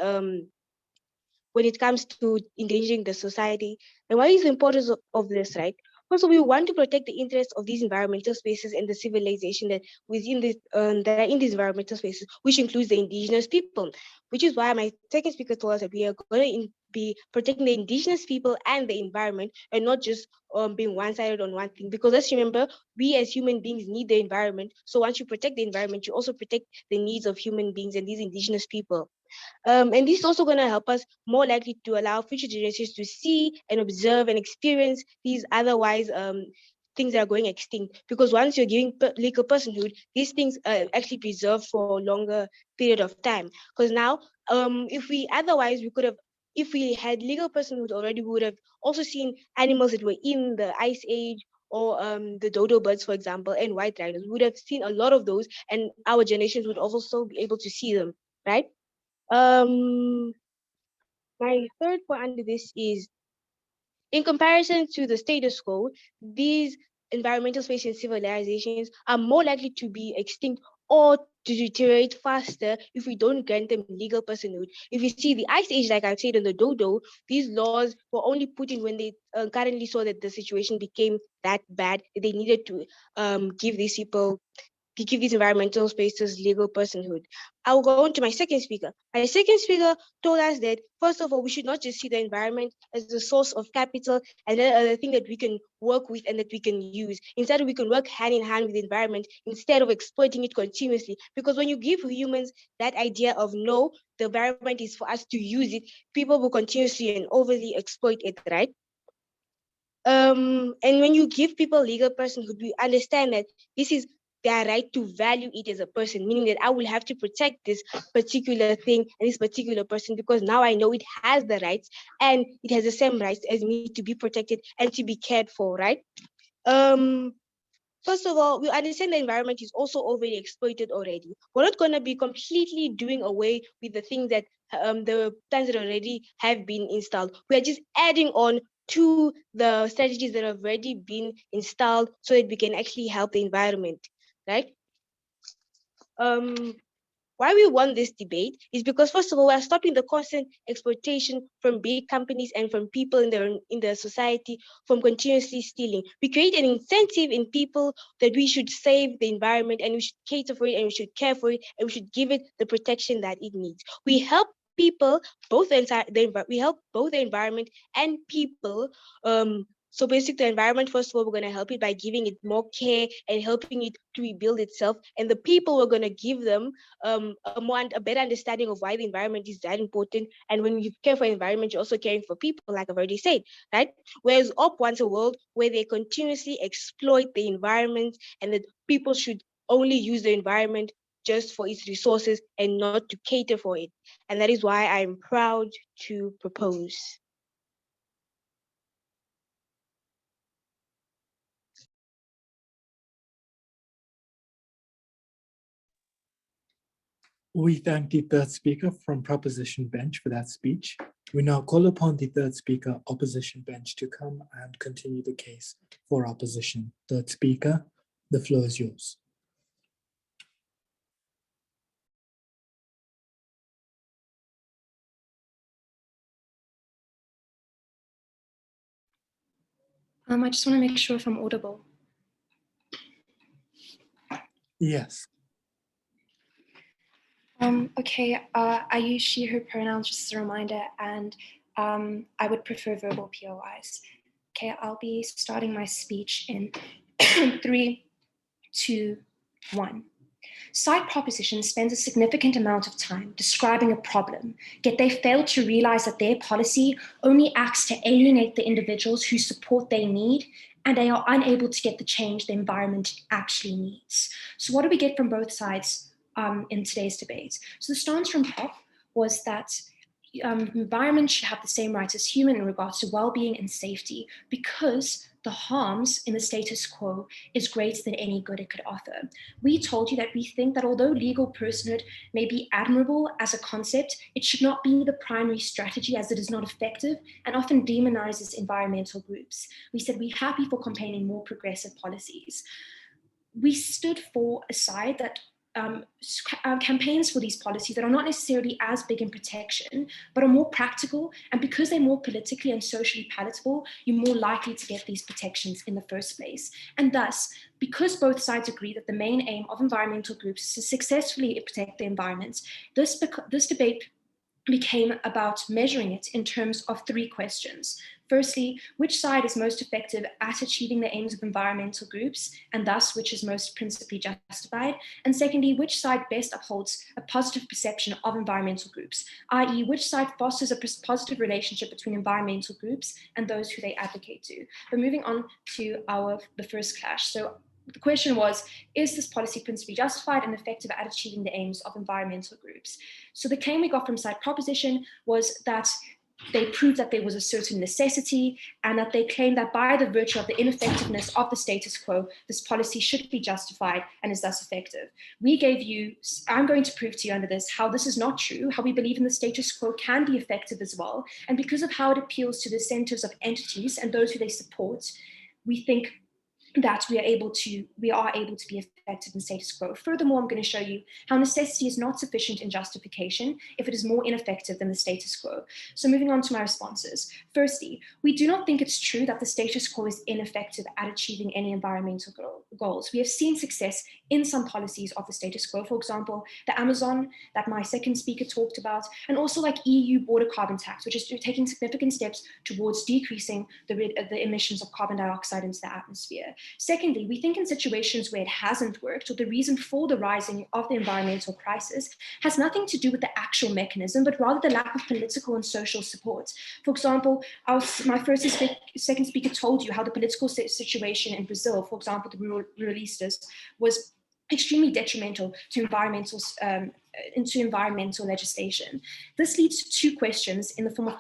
when it comes to endangering the society. And what is the importance of this, right? Also, we want to protect the interests of these environmental spaces and the civilization that within this that are in these environmental spaces, which includes the indigenous people. Which is why my second speaker told us that we are going to be protecting the indigenous people and the environment, and not just being one-sided on one thing. Because let's remember, we as human beings need the environment. So once you protect the environment, you also protect the needs of human beings and these indigenous people. And this is also going to help us more likely to allow future generations to see and observe and experience these otherwise things that are going extinct. Because once you're giving legal personhood, these things are actually preserved for a longer period of time. Because now, if we otherwise, we could have, if we had legal personhood already, we would have also seen animals that were in the ice age, or the dodo birds, for example, and white rhinos. We would have seen a lot of those, and our generations would also be able to see them, right? My third point under this is, in comparison to the status quo, these environmental spaces and civilizations are more likely to be extinct or to deteriorate faster if we don't grant them legal personhood. If you see the ice age, like I said, in the dodo, these laws were only put in when they currently saw that the situation became that bad. They needed to give these people, to give these environmental spaces legal personhood. I will go on to my second speaker. My second speaker told us that, first of all, we should not just see the environment as the source of capital and the thing that we can work with and that we can use. Instead, we can work hand in hand with the environment instead of exploiting it continuously. Because when you give humans that idea of no, the environment is for us to use it, people will continuously and overly exploit it, right? And when you give people legal personhood, we understand that this is their right to value it as a person, meaning that I will have to protect this particular thing and this particular person, because now I know it has the rights and it has the same rights as me to be protected and to be cared for, right? First of all, we understand the environment is also overly exploited already. We're not going to be completely doing away with the things that the plans that already have been installed. We're just adding on to the strategies that have already been installed so that we can actually help the environment, right? Why we won this debate is because, first of all, we're stopping the constant exploitation from big companies and from people in the society from continuously stealing. We create an incentive in people that we should save the environment and we should cater for it and we should care for it and we should give it the protection that it needs. We help people, we help both the environment and people. So basically, the environment, first of all, we're going to help it by giving it more care and helping it to rebuild itself. And the people, we're going to give them a better understanding of why the environment is that important. And when you care for the environment, you're also caring for people, like I've already said, right? Whereas OP wants a world where they continuously exploit the environment and that people should only use the environment just for its resources and not to cater for it. And that is why I'm proud to propose. We thank the third speaker from Proposition Bench for that speech. We now call upon the third speaker, Opposition Bench, to come and continue the case for opposition. Third speaker, the floor is yours. I just want to make sure if I'm audible. Yes. Okay, I use she, her pronouns just as a reminder, and I would prefer verbal POIs. Okay, I'll be starting my speech in 3, 2, 1. Side proposition spends a significant amount of time describing a problem, yet they fail to realize that their policy only acts to alienate the individuals whose support they need, and they are unable to get the change the environment actually needs. So what do we get from both sides in today's debate? So the stance from POP was that environment should have the same rights as human in regards to well-being and safety, because the harms in the status quo is greater than any good it could offer. We told you that we think that although legal personhood may be admirable as a concept, it should not be the primary strategy, as it is not effective and often demonizes environmental groups. We said we're happy for campaigning more progressive policies. We stood for a side that campaigns for these policies that are not necessarily as big in protection, but are more practical. And because they're more politically and socially palatable, you're more likely to get these protections in the first place. And thus, because both sides agree that the main aim of environmental groups is to successfully protect the environment, this debate became about measuring it in terms of 3 questions. Firstly, which side is most effective at achieving the aims of environmental groups, and thus which is most principally justified? And secondly, which side best upholds a positive perception of environmental groups, i.e. which side fosters a positive relationship between environmental groups and those who they advocate to? But moving on to the first clash. So the question was, is this policy principally justified and effective at achieving the aims of environmental groups? So the claim we got from side proposition was that they proved that there was a certain necessity, and that they claimed that by the virtue of the ineffectiveness of the status quo, this policy should be justified and is thus effective. We gave you, I'm going to prove to you under this, how this is not true, how we believe in the status quo can be effective as well. And because of how it appeals to the incentives of entities and those who they support, we think that we are able to be effective in status quo. Furthermore, I'm going to show you how necessity is not sufficient in justification if it is more ineffective than the status quo. So moving on to my responses. Firstly, we do not think it's true that the status quo is ineffective at achieving any environmental goals. We have seen success in some policies of the status quo, for example, the Amazon that my second speaker talked about, and also like EU border carbon tax, which is taking significant steps towards decreasing the emissions of carbon dioxide into the atmosphere. Secondly, we think in situations where it hasn't worked, or the reason for the rising of the environmental crisis has nothing to do with the actual mechanism, but rather the lack of political and social support. For example, my first and second speaker told you how the political situation in Brazil, for example, the ruralistas, was extremely detrimental to environmental legislation. This leads to 2 questions in the form of a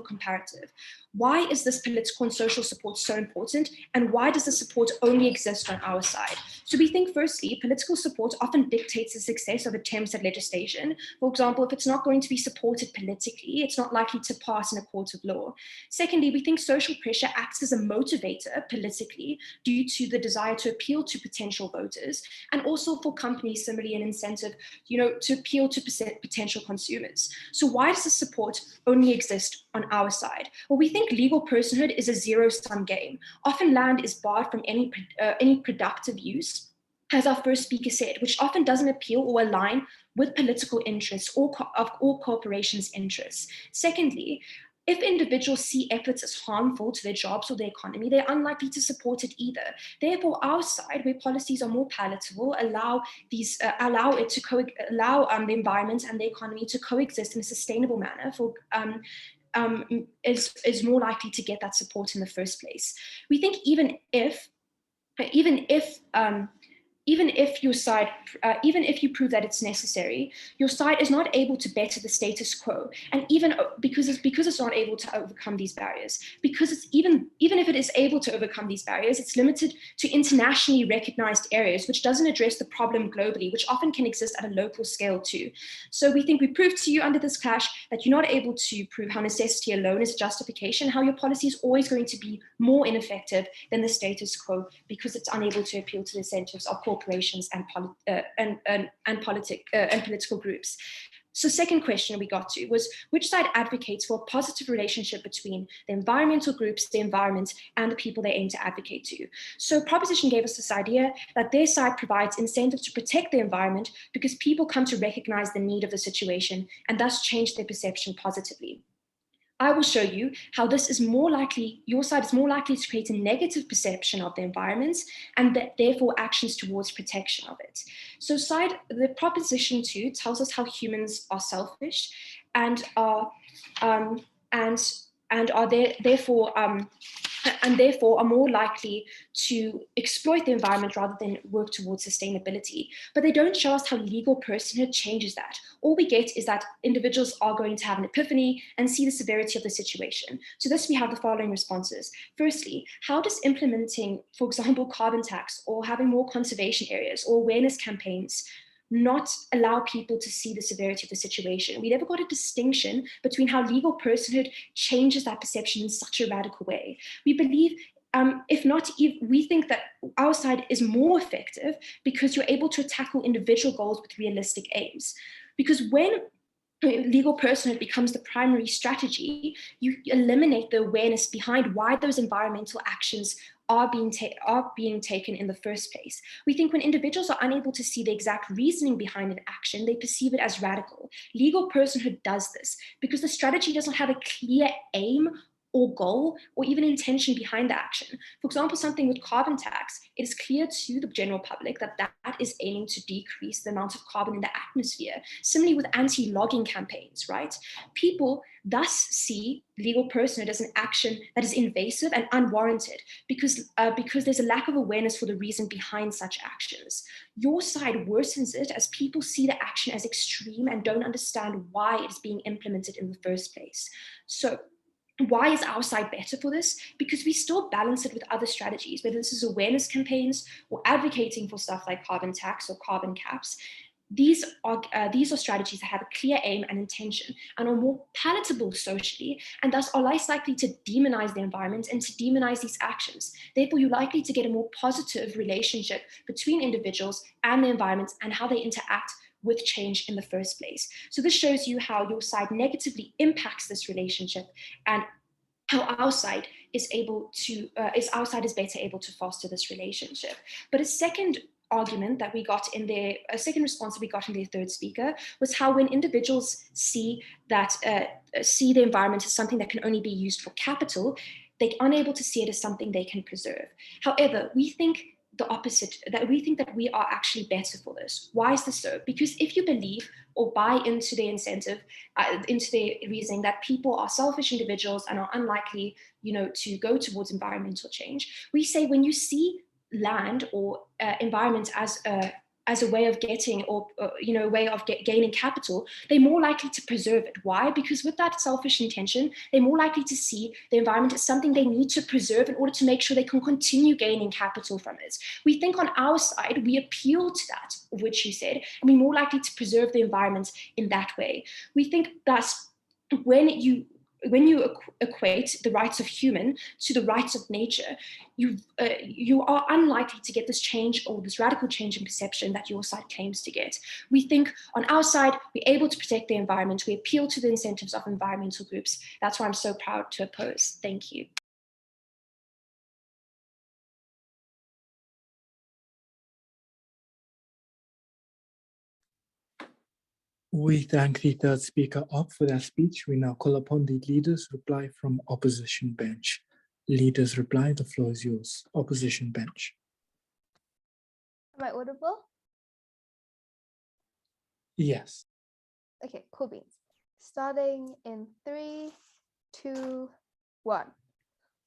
comparative. Why is this political and social support so important, and why does the support only exist on our side? So we think, firstly, political support often dictates the success of attempts at legislation. For example, if it's not going to be supported politically, it's not likely to pass in a court of law. Secondly, we think social pressure acts as a motivator politically due to the desire to appeal to potential voters, and also for companies, similarly an incentive, to appeal to potential consumers. So why does the support only exist on our side? Well, we think legal personhood is a zero-sum game. Often land is barred from any productive use, as our first speaker said, which often doesn't appeal or align with political interests or corporations' interests. Secondly, if individuals see efforts as harmful to their jobs or their economy, they're unlikely to support it either. Therefore, our side, where policies are more palatable, allow the environment and the economy to coexist in a sustainable manner is more likely to get that support in the first place. We think even if your side, even if you prove that it's necessary, your side is not able to better the status quo, and even because it's not able to overcome these barriers, because it's even if it is able to overcome these barriers, it's limited to internationally recognized areas, which doesn't address the problem globally, which often can exist at a local scale too. So we think we proved to you under this clash that you're not able to prove how necessity alone is a justification, how your policy is always going to be more ineffective than the status quo because it's unable to appeal to the incentives of corporations and political groups. So second question we got to was, which side advocates for a positive relationship between the environmental groups, the environment, and the people they aim to advocate to? So proposition gave us this idea that their side provides incentive to protect the environment because people come to recognize the need of the situation and thus change their perception positively. I will show you how this is more likely, your side is more likely to create a negative perception of the environment and that therefore actions towards protection of it. So the proposition 2 tells us how humans are selfish and are therefore are more likely to exploit the environment rather than work towards sustainability. But they don't show us how legal personhood changes that. All we get is that individuals are going to have an epiphany and see the severity of the situation. To this, we have the following responses. Firstly, how does implementing, for example, carbon tax or having more conservation areas or awareness campaigns not allow people to see the severity of the situation? We never got a distinction between how legal personhood changes that perception in such a radical way. We believe, we think that our side is more effective because you're able to tackle individual goals with realistic aims. Because when legal personhood becomes the primary strategy, you eliminate the awareness behind why those environmental actions are being taken in the first place. We think when individuals are unable to see the exact reasoning behind an action, they perceive it as radical. Legal personhood does this because the strategy doesn't have a clear aim or goal or even intention behind the action. For example, something with carbon tax, it is clear to the general public that that is aiming to decrease the amount of carbon in the atmosphere. Similarly with anti-logging campaigns, right? People thus see legal personhood as an action that is invasive and unwarranted because there's a lack of awareness for the reason behind such actions. Your side worsens it as people see the action as extreme and don't understand why it is being implemented in the first place. So why is our side better for this? Because we still balance it with other strategies, whether this is awareness campaigns or advocating for stuff like carbon tax or carbon caps. These are strategies that have a clear aim and intention and are more palatable socially and thus are less likely to demonize the environment and to demonize these actions. Therefore, you're likely to get a more positive relationship between individuals and the environment and how they interact with change in the first place. So this shows you how your side negatively impacts this relationship and how our side is better able to foster this relationship. But a second argument that we got in there, a second response that we got in their third speaker was how when individuals see the environment as something that can only be used for capital, they're unable to see it as something they can preserve. However, we think the opposite, that we think that we are actually better for this. Why is this so? Because if you believe or buy into the incentive, into the reasoning that people are selfish individuals and are unlikely, to go towards environmental change, we say when you see land or environment as a way of getting or gaining capital, they're more likely to preserve it. Why? Because with that selfish intention, they're more likely to see the environment as something they need to preserve in order to make sure they can continue gaining capital from it. We think on our side, we appeal to that, of which you said, and we're more likely to preserve the environment in that way. We think thus, when you equate the rights of human to the rights of nature, you are unlikely to get this change or this radical change in perception that your side claims to get. We think on our side, we're able to protect the environment. We appeal to the incentives of environmental groups. That's why I'm so proud to oppose. Thank you. We thank the third speaker up for their speech. We now call upon the leaders' reply from opposition bench. Leaders' reply, the floor is yours. Opposition bench. Am I audible? Yes. Okay, cool beans. Starting in 3, 2, 1.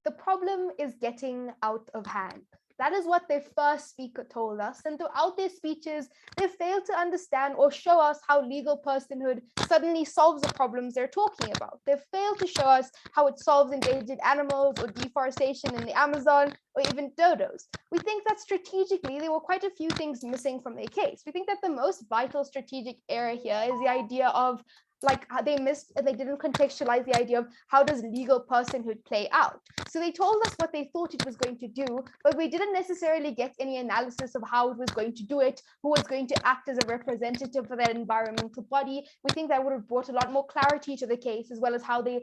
The problem is getting out of hand. That is what their first speaker told us. And throughout their speeches, they failed to understand or show us how legal personhood suddenly solves the problems they're talking about. They failed to show us how it solves endangered animals or deforestation in the Amazon or even dodos. We think that strategically, there were quite a few things missing from their case. We think that the most vital strategic error here is the idea of like they missed and they didn't contextualize the idea of how does legal personhood play out. So they told us what they thought it was going to do, but we didn't necessarily get any analysis of how it was going to do it, who was going to act as a representative for that environmental body. We think that would have brought a lot more clarity to the case, as well as how they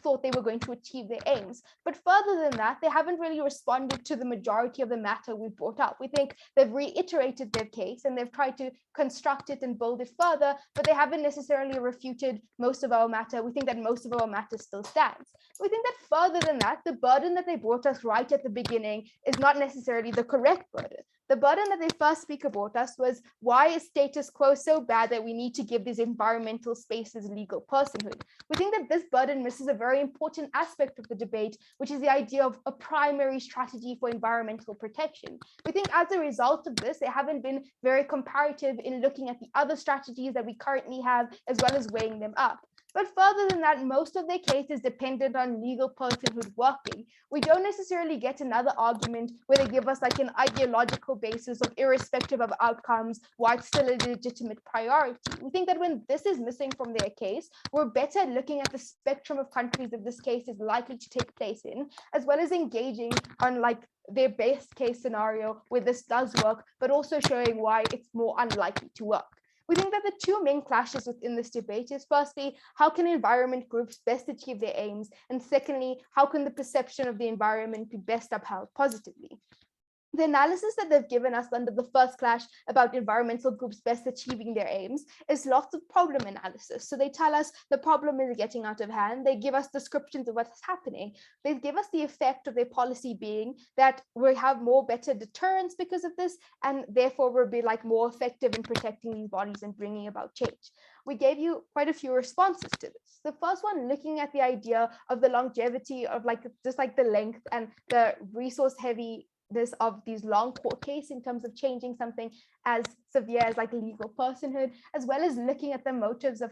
thought they were going to achieve their aims. But further than that, they haven't really responded to the majority of the matter we brought up. We think they've reiterated their case and they've tried to construct it and build it further, but they haven't necessarily refuted most of our matter. We think that most of our matter still stands. We think that further than that, the burden that they brought us right at the beginning is not necessarily the correct burden. The burden that they first speak about us was, why is status quo so bad that we need to give these environmental spaces legal personhood? We think that this burden misses a very important aspect of the debate, which is the idea of a primary strategy for environmental protection. We think as a result of this, they haven't been very comparative in looking at the other strategies that we currently have, as well as weighing them up. But further than that, most of their case is dependent on legal personhood working. We don't necessarily get another argument where they give us like an ideological basis of irrespective of outcomes, why it's still a legitimate priority. We think that when this is missing from their case, we're better at looking at the spectrum of countries that this case is likely to take place in, as well as engaging on like their best case scenario where this does work, but also showing why it's more unlikely to work. We think that the two main clashes within this debate is, firstly, how can environment groups best achieve their aims? And secondly, how can the perception of the environment be best upheld positively? The analysis that they've given us under the first clash about environmental groups best achieving their aims is lots of problem analysis. So they tell us the problem is getting out of hand. They give us descriptions of what's happening. They give us the effect of their policy being that we have more better deterrence because of this, and therefore we'll be like more effective in protecting these bodies and bringing about change. We gave you quite a few responses to this. The first one, looking at the idea of the longevity of like just like the length and the resource heavy of these long court cases in terms of changing something as severe as like legal personhood, as well as looking at the motives of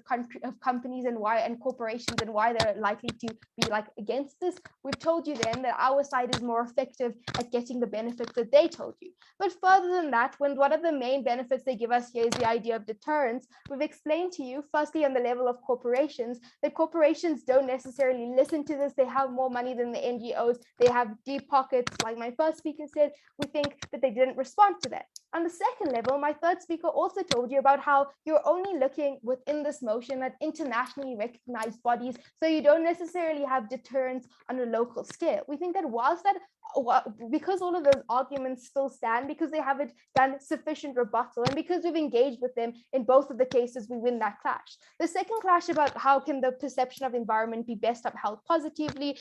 companies and why and corporations and why they're likely to be like against this. We've told you then that our side is more effective at getting the benefits that they told you. But further than that, when one of the main benefits they give us here is the idea of deterrence, we've explained to you, firstly on the level of corporations, that corporations don't necessarily listen to this. They have more money than the NGOs. They have deep pockets, like my first speaker said. We think that they didn't respond to that. On the second level, my third speaker also told you about how you're only looking within this motion at internationally recognized bodies, so you don't necessarily have deterrence on a local scale. We think that whilst that, because all of those arguments still stand, because they haven't done sufficient rebuttal, and because we've engaged with them in both of the cases, we win that clash. The second clash about how can the perception of environment be best upheld positively,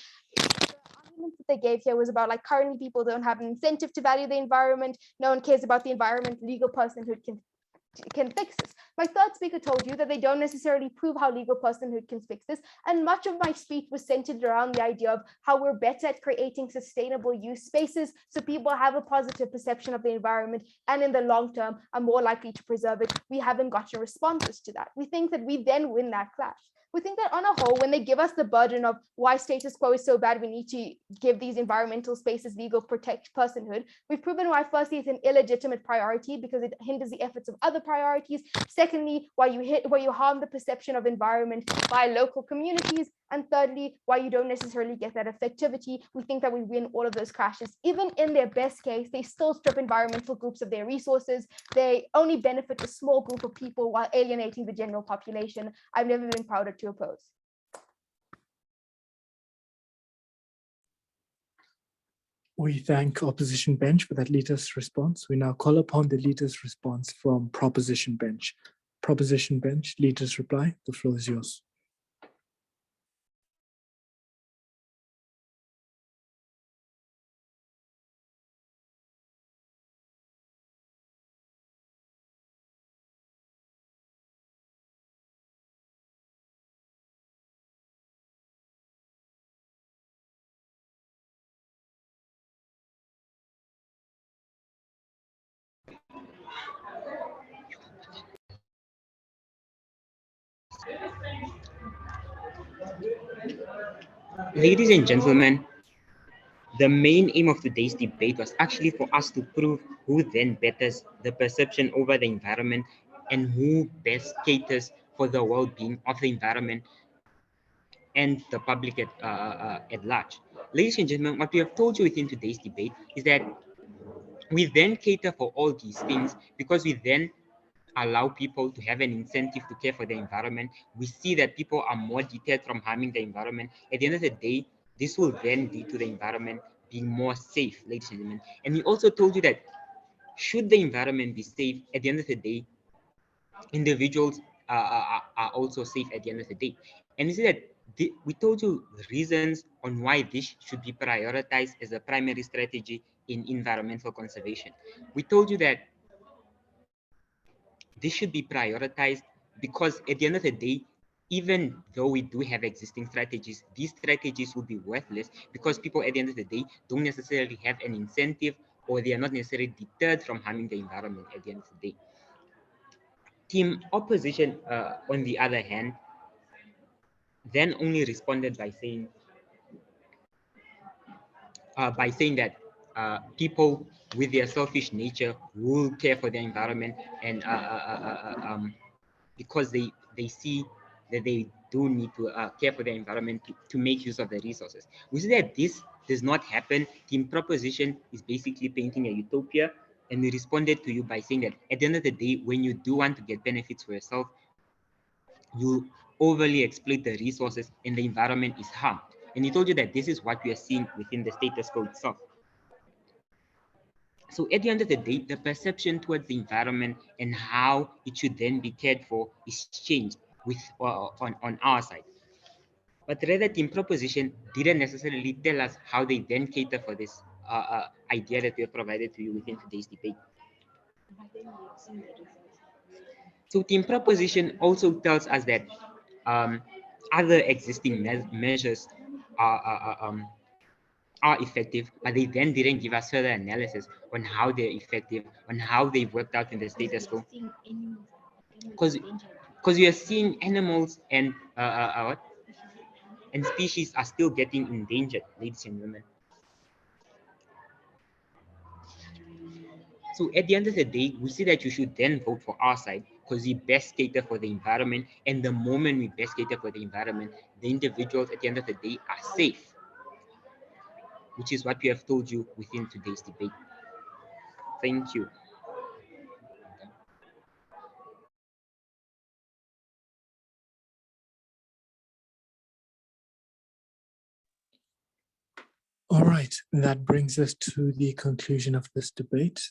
that they gave here was about like currently people don't have an incentive to value the environment. No one cares about the environment. Legal personhood can fix this. My third speaker told you that they don't necessarily prove how legal personhood can fix this. And much of my speech was centered around the idea of how we're better at creating sustainable use spaces so people have a positive perception of the environment and in the long term are more likely to preserve it. We haven't gotten responses to that. We think that we then win that clash. We think that on a whole, when they give us the burden of why status quo is so bad, we need to give these environmental spaces legal protect personhood. We've proven why, firstly, it's an illegitimate priority because it hinders the efforts of other priorities. Secondly, why you harm the perception of environment by local communities. And thirdly, why you don't necessarily get that effectivity. We think that we win all of those crashes. Even in their best case, they still strip environmental groups of their resources. They only benefit a small group of people while alienating the general population. I've never been prouder to oppose. We thank opposition bench for that leader's response. We now call upon the leader's response from proposition bench. Proposition bench, leader's reply. The floor is yours. Ladies and gentlemen, the main aim of today's debate was actually for us to prove who then betters the perception over the environment and who best caters for the well-being of the environment and the public at large. Ladies and gentlemen, what we have told you within today's debate is that we then cater for all these things because we then allow people to have an incentive to care for the environment. We see that people are more deterred from harming the environment. At the end of the day, this will then lead to the environment being more safe, ladies and gentlemen. And we also told you that should the environment be safe, at the end of the day, individuals are also safe at the end of the day. And you see that we told you reasons on why this should be prioritized as a primary strategy in environmental conservation. We told you that this should be prioritized because at the end of the day, even though we do have existing strategies, these strategies will be worthless because people at the end of the day don't necessarily have an incentive or they are not necessarily deterred from harming the environment at the end of the day. Team opposition, on the other hand, then only responded by saying that people with their selfish nature will care for the environment and because they see that they do need to care for the environment to make use of the resources. We see that this does not happen. Team proposition is basically painting a utopia, and we responded to you by saying that at the end of the day, when you do want to get benefits for yourself, you overly exploit the resources and the environment is harmed. And he told you that this is what we are seeing within the status quo itself. So at the end of the day, the perception towards the environment and how it should then be cared for is changed with on our side. But rather, team proposition didn't necessarily tell us how they then cater for this idea that we have provided to you within today's debate. So team proposition also tells us that other existing measures are effective, but they then didn't give us further analysis on how they're effective, on how they've worked out in the status quo. Because we are seeing animals and and species are still getting endangered, ladies and gentlemen. So at the end of the day, we see that you should then vote for our side because we best cater for the environment. And the moment we best cater for the environment, the individuals at the end of the day are safe, which is what we have told you within today's debate. Thank you. All right, that brings us to the conclusion of this debate.